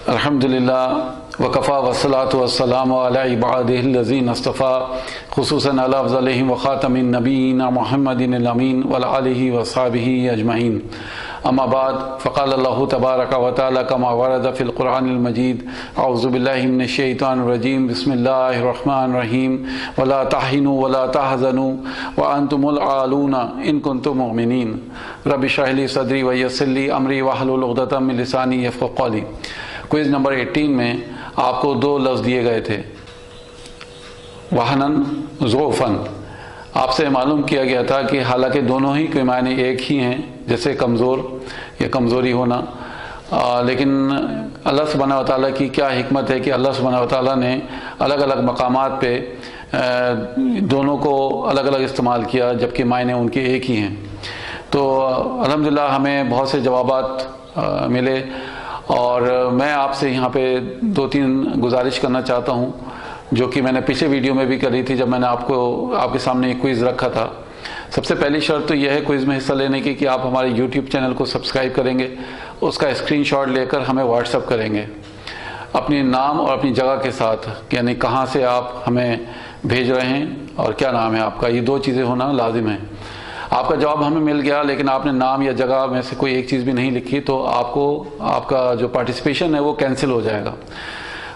الحمدللہ وکفا والصلاۃ والسلام علی عبادہ الذین اصطفى خصوصاً علی افضلہم وخاتم النبیین محمد الامین وعلی آلہ وصحبہ اجمعین اما بعد فقال اللہ تبارک و تعالی کما ورد فی القرآن المجید اعوذ باللہ من الشیطان الرجیم بسم اللہ الرحمن الرحیم ولا تہنوا ولا تحزنوا وانتم العالون ان کنتم مؤمنین رب اشرح لی صدری ویسر لی امری واحلل عقدۃ من لسانی یفقهوا قولی۔ کوئز نمبر 18 میں آپ کو دو لفظ دیے گئے تھے، وہنن ضعفن۔ آپ سے معلوم کیا گیا تھا کہ حالانکہ دونوں ہی کے معنی ایک ہی ہیں، جیسے کمزور یا کمزوری ہونا، لیکن اللہ سبحانہ و تعالیٰ کی کیا حکمت ہے کہ اللہ سبحانہ و تعالیٰ نے الگ الگ مقامات پہ دونوں کو الگ الگ استعمال کیا، جبکہ معنی ان کے ایک ہی ہیں۔ تو الحمدللہ ہمیں بہت سے جوابات ملے، اور میں آپ سے یہاں پہ 2-3 گزارش کرنا چاہتا ہوں، جو کہ میں نے پچھلے ویڈیو میں بھی کری تھی جب میں نے آپ کے سامنے ایک کوئز رکھا تھا۔ سب سے پہلی شرط تو یہ ہے کوئز میں حصہ لینے کی کہ آپ ہمارے یوٹیوب چینل کو سبسکرائب کریں گے، اس کا اسکرین شاٹ لے کر ہمیں واٹس ایپ کریں گے اپنی نام اور اپنی جگہ کے ساتھ، یعنی کہاں سے آپ ہمیں بھیج رہے ہیں اور کیا نام ہے آپ کا، یہ 2 چیزیں ہونا لازم ہے۔ آپ کا جواب ہمیں مل گیا لیکن آپ نے نام یا جگہ میں سے کوئی ایک چیز بھی نہیں لکھی تو آپ کا جو پارٹیسپیشن ہے وہ کینسل ہو جائے گا۔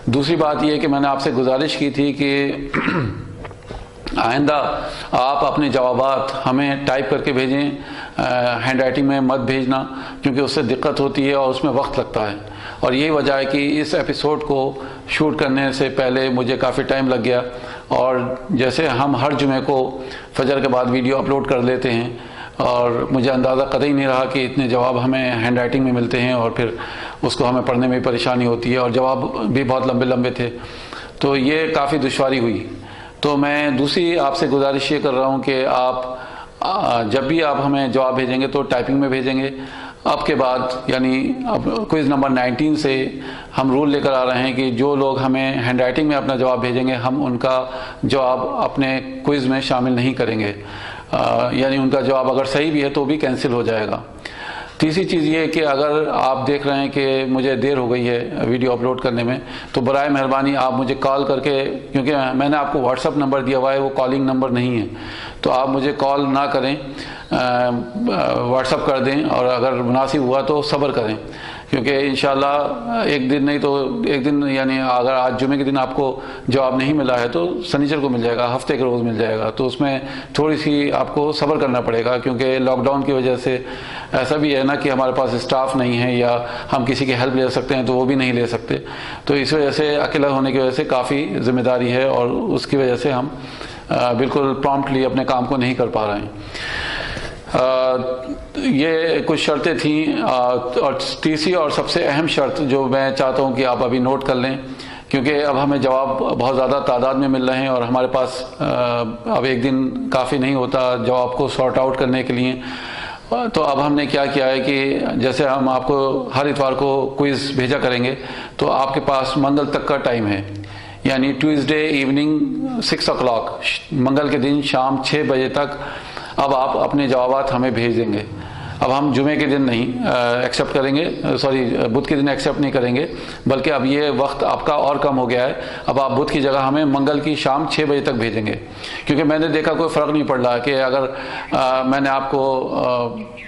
دوسری بات یہ کہ میں نے آپ سے گزارش کی تھی کہ آئندہ آپ اپنے جوابات ہمیں ٹائپ کر کے بھیجیں، ہینڈ رائٹنگ میں مت بھیجنا، کیونکہ اس سے دقت ہوتی ہے اور اس میں وقت لگتا ہے، اور یہی وجہ ہے کہ اس ایپیسوڈ کو شوٹ کرنے سے پہلے مجھے کافی ٹائم لگ گیا، اور جیسے ہم ہر جمعے کو فجر کے بعد ویڈیو اپلوڈ کر لیتے ہیں، اور مجھے اندازہ قطعی نہیں رہا کہ اتنے جواب ہمیں ہینڈ رائٹنگ میں ملتے ہیں اور پھر اس کو ہمیں پڑھنے میں پریشانی ہوتی ہے، اور جواب بھی بہت لمبے لمبے تھے، تو یہ کافی دشواری ہوئی۔ تو میں دوسری آپ سے گزارش یہ کر رہا ہوں کہ آپ جب بھی آپ ہمیں جواب بھیجیں گے تو ٹائپنگ میں بھیجیں گے۔ اب کے بعد یعنی اب کوئز نمبر 19 سے ہم رول لے کر آ رہے ہیں کہ جو لوگ ہمیں ہینڈ رائٹنگ میں اپنا جواب بھیجیں گے ہم ان کا جواب اپنے کوئز میں شامل نہیں کریں گے، یعنی ان کا جواب اگر صحیح بھی ہے تو بھی کینسل ہو جائے گا۔ تیسری چیز یہ ہے کہ اگر آپ دیکھ رہے ہیں کہ مجھے دیر ہو گئی ہے ویڈیو اپلوڈ کرنے میں، تو برائے مہربانی آپ مجھے کال کر کے، کیونکہ میں نے آپ کو واٹس ایپ نمبر دیا ہوا ہے وہ کالنگ نمبر نہیں ہے، تو آپ مجھے کال نہ کریں، واٹس ایپ کر دیں، اور اگر مناسب ہوا تو صبر کریں، کیونکہ انشاءاللہ ایک دن نہیں تو ایک دن، یعنی اگر آج جمعے کے دن آپ کو جواب نہیں ملا ہے تو سنیچر کو مل جائے گا، ہفتے کے روز مل جائے گا، تو اس میں تھوڑی سی آپ کو صبر کرنا پڑے گا، کیونکہ لاک ڈاؤن کی وجہ سے ایسا بھی ہے نا کہ ہمارے پاس اسٹاف نہیں ہے، یا ہم کسی کی ہیلپ لے سکتے ہیں تو وہ بھی نہیں لے سکتے، تو اس وجہ سے اکیلا ہونے کی وجہ سے کافی ذمہ داری ہے، اور اس کی وجہ سے ہم بالکل پرومپٹلی اپنے کام کو نہیں کر پا رہے ہیں۔ یہ کچھ شرطیں تھیں، اور تیسری اور سب سے اہم شرط جو میں چاہتا ہوں کہ آپ ابھی نوٹ کر لیں، کیونکہ اب ہمیں جواب بہت زیادہ تعداد میں مل رہے ہیں اور ہمارے پاس اب ایک دن کافی نہیں ہوتا جواب کو سارٹ آؤٹ کرنے کے لیے، تو اب ہم نے کیا کیا ہے کہ جیسے ہم آپ کو ہر اتوار کو کوئز بھیجا کریں گے، تو آپ کے پاس منگل تک کا ٹائم ہے، یعنی ٹیوزڈے ایوننگ 6 o'clock، منگل کے دن شام 6 بجے تک اب آپ اپنے جوابات ہمیں بھیج دیں گے۔ اب ہم جمعے کے دن نہیں ایکسیپٹ کریں گے، بدھ کے دن ایکسیپٹ نہیں کریں گے، بلکہ اب یہ وقت آپ کا اور کم ہو گیا ہے، اب آپ بدھ کی جگہ ہمیں منگل کی شام 6 بجے تک بھیجیں گے، کیونکہ میں نے دیکھا کوئی فرق نہیں پڑ رہا کہ اگر میں نے آپ کو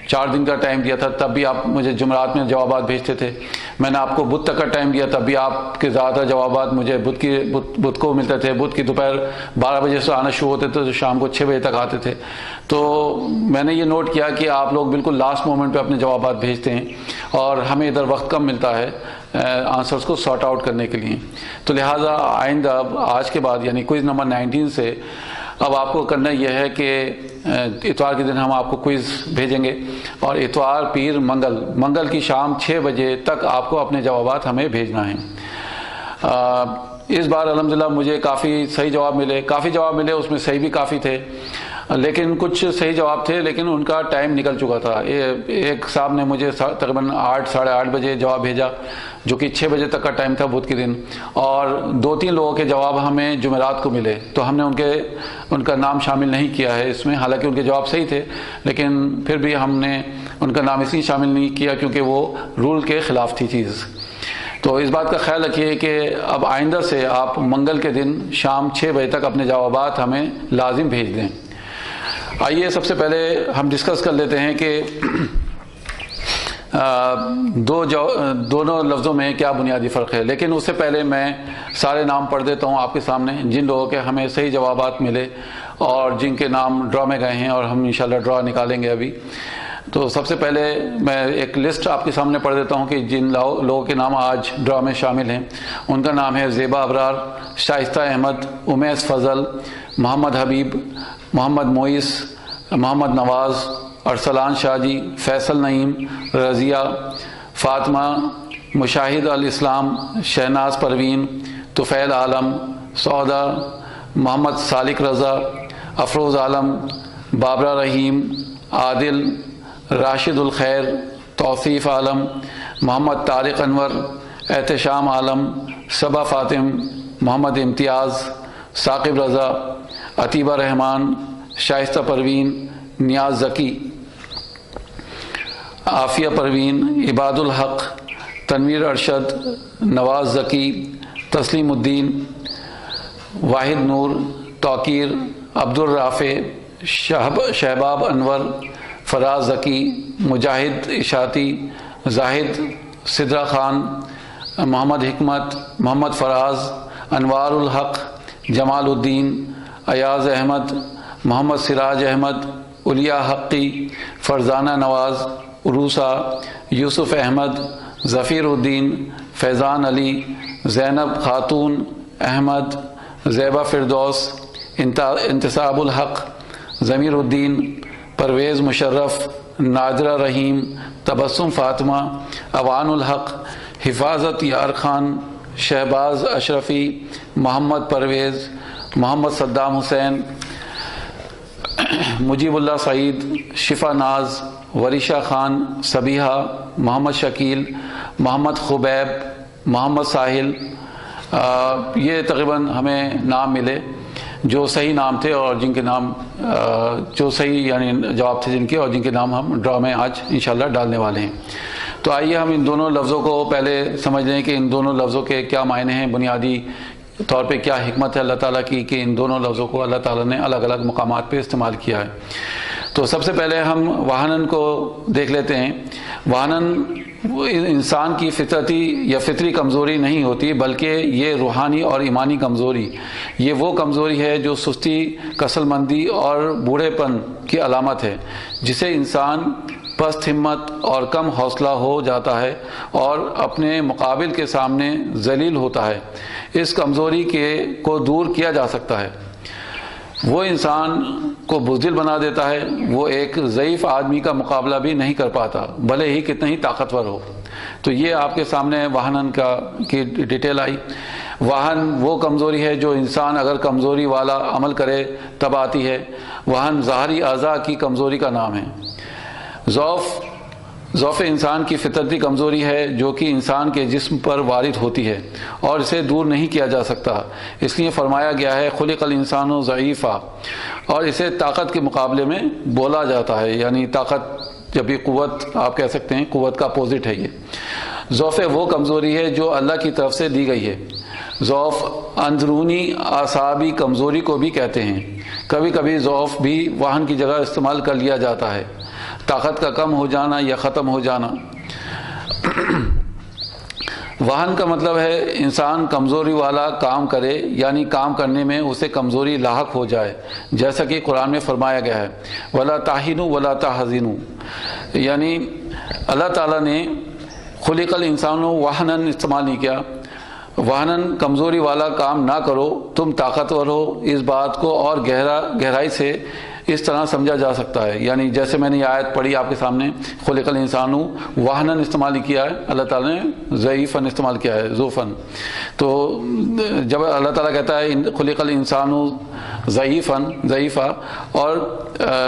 4 دن کا ٹائم دیا تھا تب بھی آپ مجھے جمعرات میں جوابات بھیجتے تھے، میں نے آپ کو بدھ تک کا ٹائم دیا تب بھی آپ کے زیادہ جوابات مجھے بدھ کو ملتے تھے، بدھ کی دوپہر 12 بجے سے آنا شروع ہوتے تھے تو شام کو 6 بجے تک آتے تھے، تو میں نے یہ نوٹ کیا کہ آپ لوگ بالکل لاسٹ مومنٹ پہ اپنے جوابات بھیجتے ہیں، اور ہمیں ادھر وقت کم ملتا ہے آنسرز کو سارٹ آؤٹ کرنے کے لیے، تو لہٰذا آئندہ آج کے بعد یعنی کوئز نمبر 19 سے اب آپ کو کرنا یہ ہے کہ اتوار کے دن ہم آپ کو کوئز بھیجیں گے، اور اتوار پیر منگل کی شام 6 بجے تک آپ کو اپنے جوابات ہمیں بھیجنا ہے۔ اس بار الحمدللہ مجھے کافی صحیح جواب ملے، کافی جواب ملے، اس میں صحیح بھی کافی تھے، لیکن کچھ صحیح جواب تھے لیکن ان کا ٹائم نکل چکا تھا۔ ایک صاحب نے مجھے تقریباً 8 ساڑھے 8 بجے جواب بھیجا، جو کہ 6 بجے تک کا ٹائم تھا بدھ کے دن، اور 2-3 لوگوں کے جواب ہمیں جمعرات کو ملے، تو ہم نے ان کا نام شامل نہیں کیا ہے اس میں، حالانکہ ان کے جواب صحیح تھے، لیکن پھر بھی ہم نے ان کا نام اس لیے شامل نہیں کیا کیونکہ وہ رول کے خلاف تھی چیز۔ تو اس بات کا خیال رکھیے کہ اب آئندہ سے آپ منگل کے دن شام 6 بجے تک اپنے جوابات ہمیں لازم بھیج دیں۔ آئیے سب سے پہلے ہم ڈسکس کر لیتے ہیں کہ دونوں لفظوں میں کیا بنیادی فرق ہے، لیکن اس سے پہلے میں سارے نام پڑھ دیتا ہوں آپ کے سامنے، جن لوگوں کے ہمیں صحیح جوابات ملے اور جن کے نام ڈرا میں گئے ہیں، اور ہم انشاءاللہ ڈرا نکالیں گے ابھی۔ تو سب سے پہلے میں ایک لسٹ آپ کے سامنے پڑھ دیتا ہوں کہ جن لوگوں کے نام آج ڈرا میں شامل ہیں۔ ان کا نام ہے زیبا ابرار، شائستہ احمد، امیس فضل، محمد حبیب، محمد موئس، محمد نواز، ارسلان شاہ جی، فیصل نعیم، رضیہ، فاطمہ، مشاہد الاسلام، شہناز پروین، طفیل عالم، سودا، محمد سالک رضا، افروز عالم، بابرہ رحیم، عادل، راشد الخیر، توصیف عالم، محمد طارق انور، احتشام عالم، صبا فاطم، محمد امتیاز، ثاقب رضا، عتیبہ رحمان، شائستہ پروین، نیاز ذکی، عافیہ پروین، عباد الحق، تنویر ارشد، نواز ذکی، تسلیم الدین، واحد نور، توقیر، عبد الرافع، شہباب انور، فراز ذکی، مجاہد اشاعتی، زاہد سدرہ خان، محمد حکمت، محمد فراز، انوار الحق، جمال الدین، ایاز احمد، محمد سراج احمد، علیہ حقی، فرزانہ نواز، عروسہ، یوسف احمد، ظفیر الدین، فیضان علی، زینب خاتون، احمد، زیبہ فردوس، انتصاب الحق، ضمیر الدین، پرویز مشرف، نادرہ رحیم، تبسم فاطمہ، اوان الحق، حفاظت یار خان، شہباز اشرفی، محمد پرویز، محمد صدام حسین، مجیب اللہ سعید، شفا ناز، وریشہ خان، صبیحہ، محمد شکیل، محمد خبیب، محمد ساحل۔ یہ تقریباً ہمیں نام ملے جو صحیح نام تھے اور جن کے نام جو صحیح یعنی جواب تھے جن کے، اور جن کے نام ہم ڈرا میں آج انشاءاللہ ڈالنے والے ہیں۔ تو آئیے ہم ان دونوں لفظوں کو پہلے سمجھ لیں کہ ان دونوں لفظوں کے کیا معنی ہیں، بنیادی طور پہ کیا حکمت ہے اللہ تعالیٰ کی کہ ان دونوں لفظوں کو اللہ تعالیٰ نے الگ الگ مقامات پہ استعمال کیا ہے۔ تو سب سے پہلے ہم واہنن کو دیکھ لیتے ہیں۔ واہنن انسان کی فطرتی یا فطری کمزوری نہیں ہوتی، بلکہ یہ روحانی اور ایمانی کمزوری، یہ وہ کمزوری ہے جو سستی، کسل مندی اور بوڑھے پن کی علامت ہے، جسے انسان پست ہمت اور کم حوصلہ ہو جاتا ہے اور اپنے مقابل کے سامنے ذلیل ہوتا ہے۔ اس کمزوری کو دور کیا جا سکتا ہے۔ وہ انسان کو بزدل بنا دیتا ہے، وہ ایک ضعیف آدمی کا مقابلہ بھی نہیں کر پاتا، بھلے ہی کتنا ہی طاقتور ہو۔ تو یہ آپ کے سامنے واہنن کی ڈیٹیل آئی۔ واہن وہ کمزوری ہے جو انسان اگر کمزوری والا عمل کرے تب آتی ہے۔ واہن ظاہری اعضاء کی کمزوری کا نام ہے۔ ضعف انسان کی فطرتی کمزوری ہے جو کہ انسان کے جسم پر وارد ہوتی ہے اور اسے دور نہیں کیا جا سکتا، اس لیے فرمایا گیا ہے خلق الانسان ضعیفا، اور اسے طاقت کے مقابلے میں بولا جاتا ہے، یعنی طاقت جب بھی قوت آپ کہہ سکتے ہیں، قوت کا اپوزٹ ہے یہ۔ ضعف وہ کمزوری ہے جو اللہ کی طرف سے دی گئی ہے۔ ضعف اندرونی اعصابی کمزوری کو بھی کہتے ہیں۔ کبھی کبھی ضعف بھی واہن کی جگہ استعمال کر لیا جاتا ہے، طاقت کا کم ہو جانا یا ختم ہو جانا۔ واہن کا مطلب ہے انسان کمزوری والا کام کرے، یعنی کام کرنے میں اسے کمزوری لاحق ہو جائے، جیسا کہ قرآن میں فرمایا گیا ہے وَلَا تَحِنُوا وَلَا تَحْزَنُوا، یعنی اللہ تعالیٰ نے خلق الانسان واہنن استعمال نہیں کیا۔ واہنن کمزوری والا کام نہ کرو، تم طاقتور ہو، اس بات کو اور گہرائی سے اس طرح سمجھا جا سکتا ہے، یعنی جیسے میں نے یہ آیت پڑھی آپ کے سامنے، خلق الانسان واہنن استعمال نہیں کیا ہے، اللہ تعالیٰ نے ضعیفن استعمال کیا ہے، ضعفن۔ تو جب اللہ تعالیٰ کہتا ہے خلق الانسان ضعیفا، اور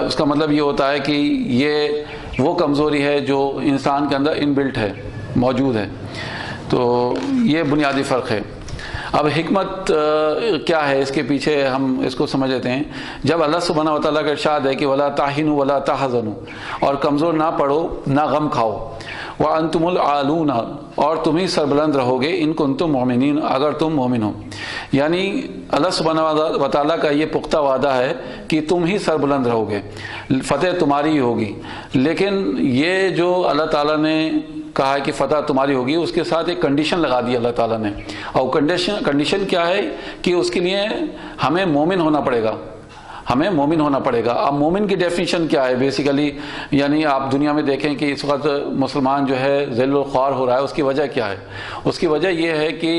اس کا مطلب یہ ہوتا ہے کہ یہ وہ کمزوری ہے جو انسان کے اندر ان بلٹ ہے، موجود ہے۔ تو یہ بنیادی فرق ہے۔ اب حکمت کیا ہے اس کے پیچھے، ہم اس کو سمجھ لیتے ہیں۔ جب اللہ سبحانہ و تعالیٰ کا ارشاد ہے کہ وَلَا تَحِنُوا وَلَا تَحْزَنُوا، اور کمزور نہ پڑو نہ غم کھاؤ، وَأَنْتُمُ الْعَالُونَ، اور تم ہی سربلند رہو گے، ان کنتم مؤمنین، اگر تم مومن ہو۔ یعنی اللہ سبحانہ و تعالیٰ کا یہ پختہ وعدہ ہے کہ تم ہی سربلند رہو گے، فتح تمہاری ہی ہوگی۔ لیکن یہ جو اللہ تعالیٰ نے کہا ہے کہ فتح تمہاری ہوگی، اس کے ساتھ ایک کنڈیشن لگا دی اللہ تعالیٰ نے، اور کنڈیشن کیا ہے کہ اس کے لیے ہمیں مومن ہونا پڑے گا، ہمیں مومن ہونا پڑے گا۔ اب مومن کی ڈیفینیشن کیا ہے بیسیکلی؟ یعنی آپ دنیا میں دیکھیں کہ اس وقت مسلمان جو ہے ذل و خوار ہو رہا ہے، اس کی وجہ کیا ہے؟ اس کی وجہ یہ ہے کہ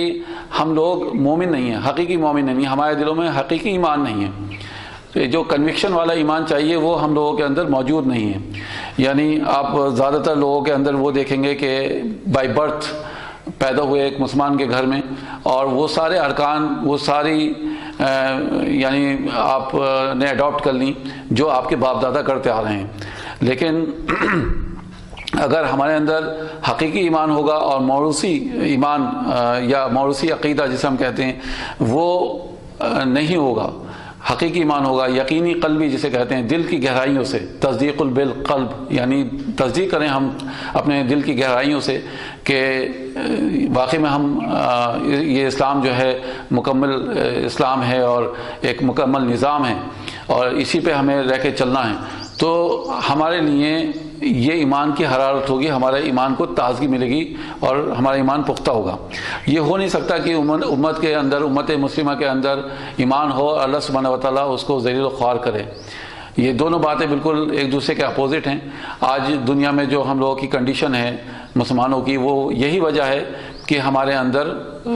ہم لوگ مومن نہیں ہیں، حقیقی مومن نہیں ہیں، ہمارے دلوں میں حقیقی ایمان نہیں ہے۔ جو کنوکشن والا ایمان چاہیے وہ ہم لوگوں کے اندر موجود نہیں ہے۔ یعنی آپ زیادہ تر لوگوں کے اندر وہ دیکھیں گے کہ بائی برتھ پیدا ہوئے ایک مسلمان کے گھر میں، اور وہ سارے ارکان، وہ ساری یعنی آپ نے اڈاپٹ کر لیں جو آپ کے باپ دادا کرتے آ رہے ہیں۔ لیکن اگر ہمارے اندر حقیقی ایمان ہوگا اور موروثی ایمان یا موروثی عقیدہ جسے ہم کہتے ہیں وہ نہیں ہوگا، حقیقی ایمان ہوگا، یقینی قلبی جسے کہتے ہیں، دل کی گہرائیوں سے، تصدیق بالقلب، یعنی تصدیق کریں ہم اپنے دل کی گہرائیوں سے کہ واقعی میں ہم یہ اسلام جو ہے مکمل اسلام ہے اور ایک مکمل نظام ہے اور اسی پہ ہمیں رہ کے چلنا ہے، تو ہمارے لیے یہ ایمان کی حرارت ہوگی، ہمارے ایمان کو تازگی ملے گی اور ہمارا ایمان پختہ ہوگا۔ یہ ہو نہیں سکتا کہ امت کے اندر، امت مسلمہ کے اندر ایمان ہو، اللہ سبحانہ وتعالیٰ اس کو ذلیل و خوار کرے۔ یہ دونوں باتیں بالکل ایک دوسرے کے اپوزٹ ہیں۔ آج دنیا میں جو ہم لوگوں کی کنڈیشن ہے مسلمانوں کی، وہ یہی وجہ ہے کہ ہمارے اندر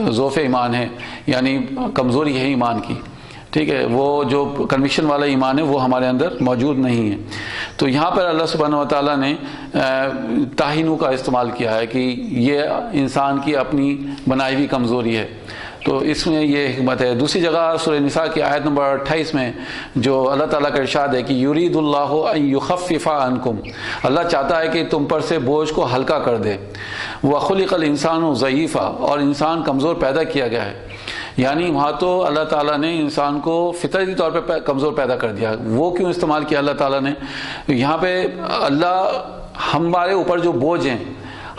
ضعف ایمان ہے، یعنی کمزوری ہے ایمان کی، ٹھیک ہے، وہ جو کنوکشن والا ایمان ہے وہ ہمارے اندر موجود نہیں ہے۔ تو یہاں پر اللہ سبحانہ و تعالیٰ نے تاہینو کا استعمال کیا ہے کہ یہ انسان کی اپنی بنائی ہوئی کمزوری ہے، تو اس میں یہ حکمت ہے۔ دوسری جگہ سورہ نساء کی آیت نمبر 28 میں جو اللہ تعالیٰ کا ارشاد ہے کہ یرید اللہ ان یخفف عنکم، اللہ چاہتا ہے کہ تم پر سے بوجھ کو ہلکا کر دے۔ وخلق الانسان ضعیفا، اور انسان کمزور پیدا کیا گیا ہے، یعنی وہاں تو اللہ تعالیٰ نے انسان کو فطری طور پہ کمزور پیدا کر دیا۔ وہ کیوں استعمال کیا اللہ تعالیٰ نے؟ یہاں پہ اللہ ہمارے اوپر جو بوجھ ہیں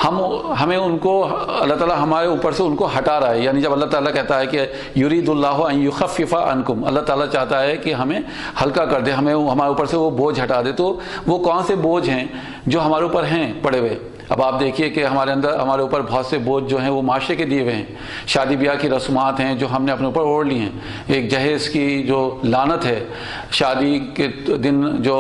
ہمیں ان کو اللہ تعالیٰ ہمارے اوپر سے ان کو ہٹا رہا ہے۔ یعنی جب اللہ تعالیٰ کہتا ہے کہ یرید اللہ ان یخفف عنکم، اللہ تعالیٰ چاہتا ہے کہ ہمیں ہلکا کر دے، ہمیں ہمارے اوپر سے وہ بوجھ ہٹا دے۔ تو وہ کون سے بوجھ ہیں جو ہمارے اوپر ہیں پڑے ہوئے؟ اب آپ دیکھیے کہ ہمارے اوپر بہت سے بوجھ جو ہیں وہ معاشرے کے دیے ہوئے ہیں، شادی بیاہ کی رسومات ہیں جو ہم نے اپنے اوپر اوڑھ لی ہیں، ایک جہیز کی جو لعنت ہے، شادی کے دن جو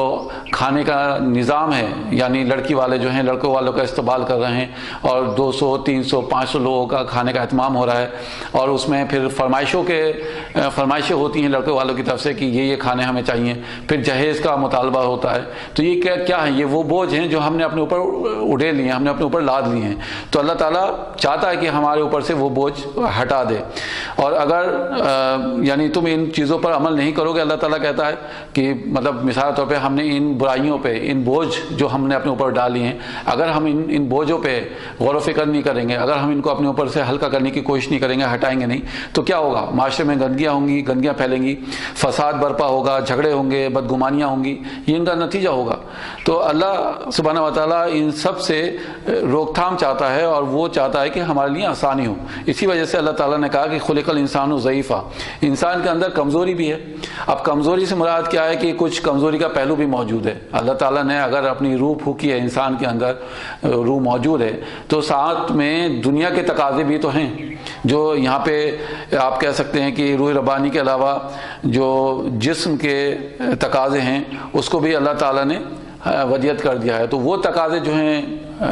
کھانے کا نظام ہے، یعنی لڑکی والے جو ہیں لڑکوں والوں کا استقبال کر رہے ہیں اور 200 300 500 لوگوں کا کھانے کا اہتمام ہو رہا ہے، اور اس میں پھر فرمائشیں ہوتی ہیں لڑکوں والوں کی طرف سے کہ یہ کھانے ہمیں چاہیے، پھر جہیز کا مطالبہ ہوتا ہے۔ تو یہ کیا ہے؟ یہ وہ بوجھ ہیں جو ہم نے اپنے اوپر اڑے لیے، ہم نے اپنے اوپر لاد لیے ہیں۔ تو اللہ تعالیٰ چاہتا ہے کہ ہمارے اوپر سے وہ بوجھ ہٹا دے، اور اگر یعنی تم ان چیزوں پر عمل نہیں کرو گے، اللہ تعالیٰ کہتا ہے کہ مطلب مثال طور پہ ہم نے ان برائیوں پہ، ان بوجھ جو ہم نے اپنے اوپر ڈالی ہیں، اگر ہم ان بوجھوں پہ غور و فکر نہیں کریں گے، اگر ہم ان کو اپنے اوپر سے ہلکا کرنے کی کوشش نہیں کریں گے، ہٹائیں گے نہیں، تو کیا ہوگا؟ معاشرے میں گندگیاں ہوں گی، گندگیاں پھیلیں گی، فساد برپا ہوگا، جھگڑے ہوں گے، بدگمانیاں ہوں گی، یہ ان کا نتیجہ ہوگا۔ تو اللہ سبحانہ و تعالیٰ ان سب سے روک تھام چاہتا ہے، اور وہ چاہتا ہے کہ ہمارے لیے آسانی ہو۔ اسی وجہ سے اللہ تعالیٰ نے کہا کہ خلق الانسان ضعیفا، انسان کے اندر کمزوری بھی ہے۔ اب کمزوری سے مراد کیا ہے کہ کچھ کمزوری کا پہلو بھی موجود ہے۔ اللہ تعالیٰ نے اگر اپنی روح پھونکی ہے، انسان کے اندر روح موجود ہے، تو ساتھ میں دنیا کے تقاضے بھی تو ہیں، جو یہاں پہ آپ کہہ سکتے ہیں کہ روح ربانی کے علاوہ جو جسم کے تقاضے ہیں اس کو بھی اللہ تعالیٰ نے ودیت کر دیا ہے۔ تو وہ تقاضے جو ہیں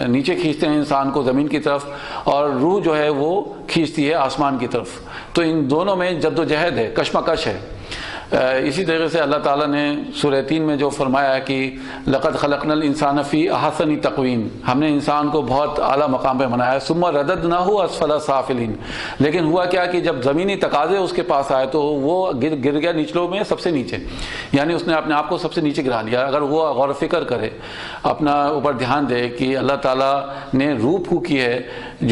نیچے کھینچتے ہیں انسان کو زمین کی طرف، اور روح جو ہے وہ کھینچتی ہے آسمان کی طرف۔ تو ان دونوں میں جد و جہد ہے، کشمکش ہے۔ اسی طریقے سے اللہ تعالیٰ نے سورہ 3 میں جو فرمایا ہے کہ لقد خلقنا الانسان فی احسن تقویم، ہم نے انسان کو بہت اعلیٰ مقام پہ بنایا ہے، ثم رددناہ اسفل سافلین، لیکن ہوا کیا کہ جب زمینی تقاضے اس کے پاس آئے تو وہ گر گیا نچلوں میں سب سے نیچے، یعنی اس نے اپنے آپ کو سب سے نیچے گرا لیا۔ اگر وہ غور و فکر کرے، اپنا اوپر دھیان دے کہ اللہ تعالیٰ نے روح پھونکی ہے،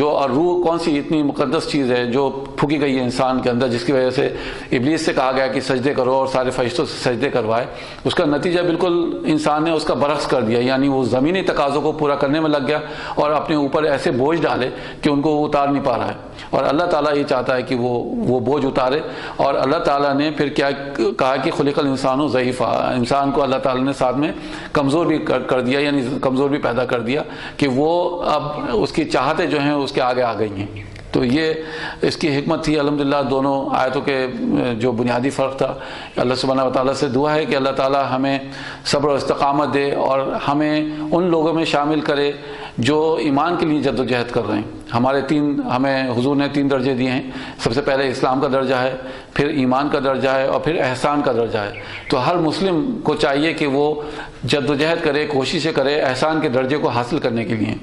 اور روح کون سی اتنی مقدس چیز ہے جو پھونکی گئی ہے انسان کے اندر، جس کی وجہ سے ابلیس سے کہا گیا کہ سجدے کرو، کرو اور سارے فرشتوں سے سجدے کروائے، اس کا نتیجہ بالکل انسان نے اس کا برعکس کر دیا، یعنی وہ زمینی تقاضوں کو پورا کرنے میں لگ گیا اور اپنے اوپر ایسے بوجھ ڈالے کہ ان کو وہ اتار نہیں پا رہا ہے، اور اللہ تعالیٰ یہ چاہتا ہے کہ وہ بوجھ اتارے۔ اور اللہ تعالیٰ نے پھر کیا کہا کہ خلق الانسان ضعیفا، انسان کو اللہ تعالیٰ نے ساتھ میں کمزور بھی کر دیا، یعنی کمزور بھی پیدا کر دیا کہ وہ اب اس کی چاہتیں جو ہیں اس کے آگے آ گئی ہیں۔ تو یہ اس کی حکمت تھی۔ الحمدللہ دونوں آیتوں کے جو بنیادی فرق تھا، اللہ سبحانہ و تعالیٰ سے دعا ہے کہ اللہ تعالیٰ ہمیں صبر و استقامت دے اور ہمیں ان لوگوں میں شامل کرے جو ایمان کے لیے جد و جہد کر رہے ہیں۔ ہمیں حضور نے 3 درجے دیے ہیں، سب سے پہلے اسلام کا درجہ ہے، پھر ایمان کا درجہ ہے اور پھر احسان کا درجہ ہے۔ تو ہر مسلم کو چاہیے کہ وہ جد و جہد کرے، کوششیں کرے احسان کے درجے کو حاصل کرنے کے لیے،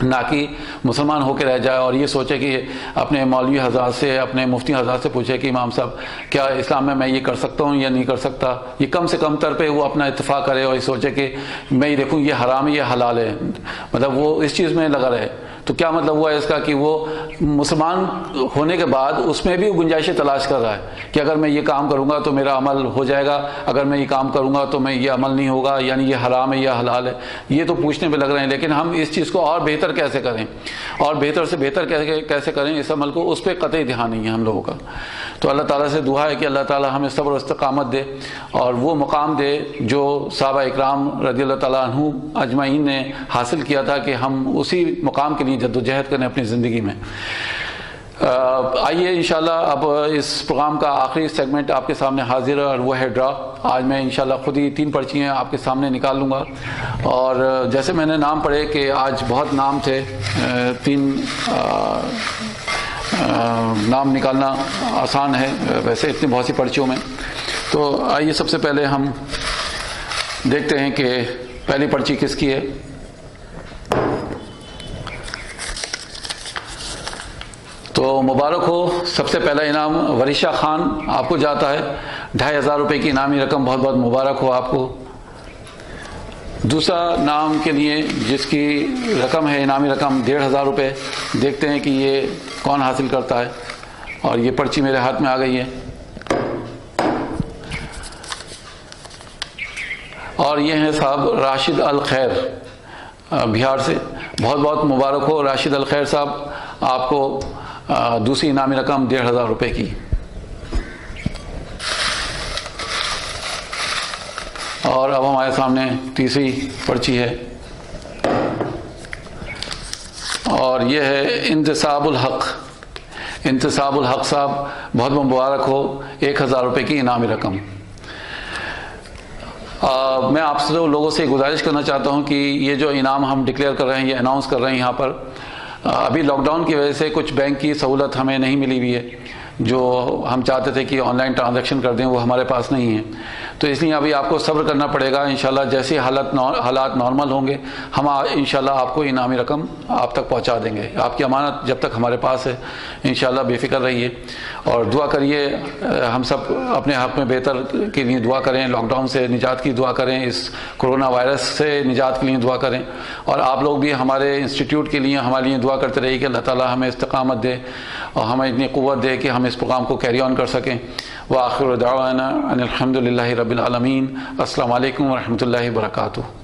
نہ کہ مسلمان ہو کے رہ جائے اور یہ سوچے کہ اپنے مولوی حضرات سے، اپنے مفتی حضرات سے پوچھے کہ امام صاحب کیا اسلام میں یہ کر سکتا ہوں یا نہیں کر سکتا، یہ کم سے کم تر پہ وہ اپنا اتفاق کرے اور یہ سوچے کہ میں یہ دیکھوں یہ حرام ہے یہ حلال ہے، مطلب وہ اس چیز میں لگا رہے۔ تو کیا مطلب ہوا اس کا کہ وہ مسلمان ہونے کے بعد اس میں بھی گنجائشیں تلاش کر رہا ہے کہ اگر میں یہ کام کروں گا تو میرا عمل ہو جائے گا، اگر میں یہ کام کروں گا تو میں یہ عمل نہیں ہوگا، یعنی یہ حرام ہے یا حلال ہے، یہ تو پوچھنے پہ لگ رہے ہیں۔ لیکن ہم اس چیز کو اور بہتر کیسے کریں اور بہتر سے بہتر کیسے کریں اس عمل کو، اس پہ قطعی دھیان نہیں ہے ہم لوگوں کا۔ تو اللہ تعالیٰ سے دعا ہے کہ اللہ تعالیٰ ہمیں صبر و استقامت دے اور وہ مقام دے جو صحابہ اکرام رضی اللہ تعالیٰ عنہ اجمعین نے حاصل کیا تھا کہ ہم اسی مقام کے لیے جد و جہد کریں اپنی زندگی میں۔ آئیے انشاءاللہ اب اس پروگرام کا آخری سیگمنٹ آپ کے سامنے حاضر ہے اور وہ ہے ڈرا۔ آج میں انشاءاللہ خود ہی 3 پرچیاں آپ کے سامنے نکال لوں گا، اور جیسے میں نے نام پڑھے کہ آج بہت نام تھے، 3 نام نکالنا آسان ہے ویسے اتنی بہت سی پرچیوں میں۔ تو آئیے سب سے پہلے ہم دیکھتے ہیں کہ پہلی پرچی کس کی ہے۔ تو مبارک ہو، سب سے پہلا انعام ورشہ خان آپ کو جاتا ہے، 2500 روپے کی انعامی رقم، بہت بہت مبارک ہو آپ کو۔ دوسرا نام کے لیے جس کی رقم ہے انعامی رقم 1500 روپے، دیکھتے ہیں کہ یہ کون حاصل کرتا ہے، اور یہ پرچی میرے ہاتھ میں آ گئی ہے، اور یہ ہیں صاحب راشد الخیر بہار سے، بہت بہت مبارک ہو راشد الخیر صاحب، آپ کو دوسری انعامی رقم 1500 روپے کی۔ اور اب ہمارے سامنے تیسری پرچی ہے، اور یہ ہے انتصاب الحق صاحب، بہت مبارک ہو 1000 روپے کی انعامی رقم۔ میں آپ سے لوگوں سے گزارش کرنا چاہتا ہوں کہ یہ جو انعام ہم ڈکلیئر کر رہے ہیں، یہ اناؤنس کر رہے ہیں یہاں پر، ابھی لاک ڈاؤن کی وجہ سے کچھ بینک کی سہولت ہمیں نہیں ملی ہوئی ہے، جو ہم چاہتے تھے کہ آن لائن ٹرانزیکشن کر دیں وہ ہمارے پاس نہیں ہے، تو اس لیے ابھی آپ کو صبر کرنا پڑے گا۔ انشاءاللہ جیسے حالات نارمل ہوں گے ہم انشاءاللہ آپ کو انعامی رقم آپ تک پہنچا دیں گے۔ آپ کی امانت جب تک ہمارے پاس ہے انشاءاللہ بے فکر رہیے اور دعا کریے، ہم سب اپنے حق میں بہتر کے لیے دعا کریں، لاک ڈاؤن سے نجات کی دعا کریں، اس کرونا وائرس سے نجات کے لیے دعا کریں، اور آپ لوگ بھی ہمارے انسٹیٹیوٹ کے لیے ہمارے لیے دعا کرتے رہیے کہ اللہ تعالیٰ ہمیں استقامت دے اور ہمیں اتنی قوت دے کہ ہم اس پروگرام کو کیری آن کر سکیں۔ وآخر دعوانا ان الحمد للہ رب العالمین۔ السلام علیکم ورحمۃ اللہ وبرکاتہ۔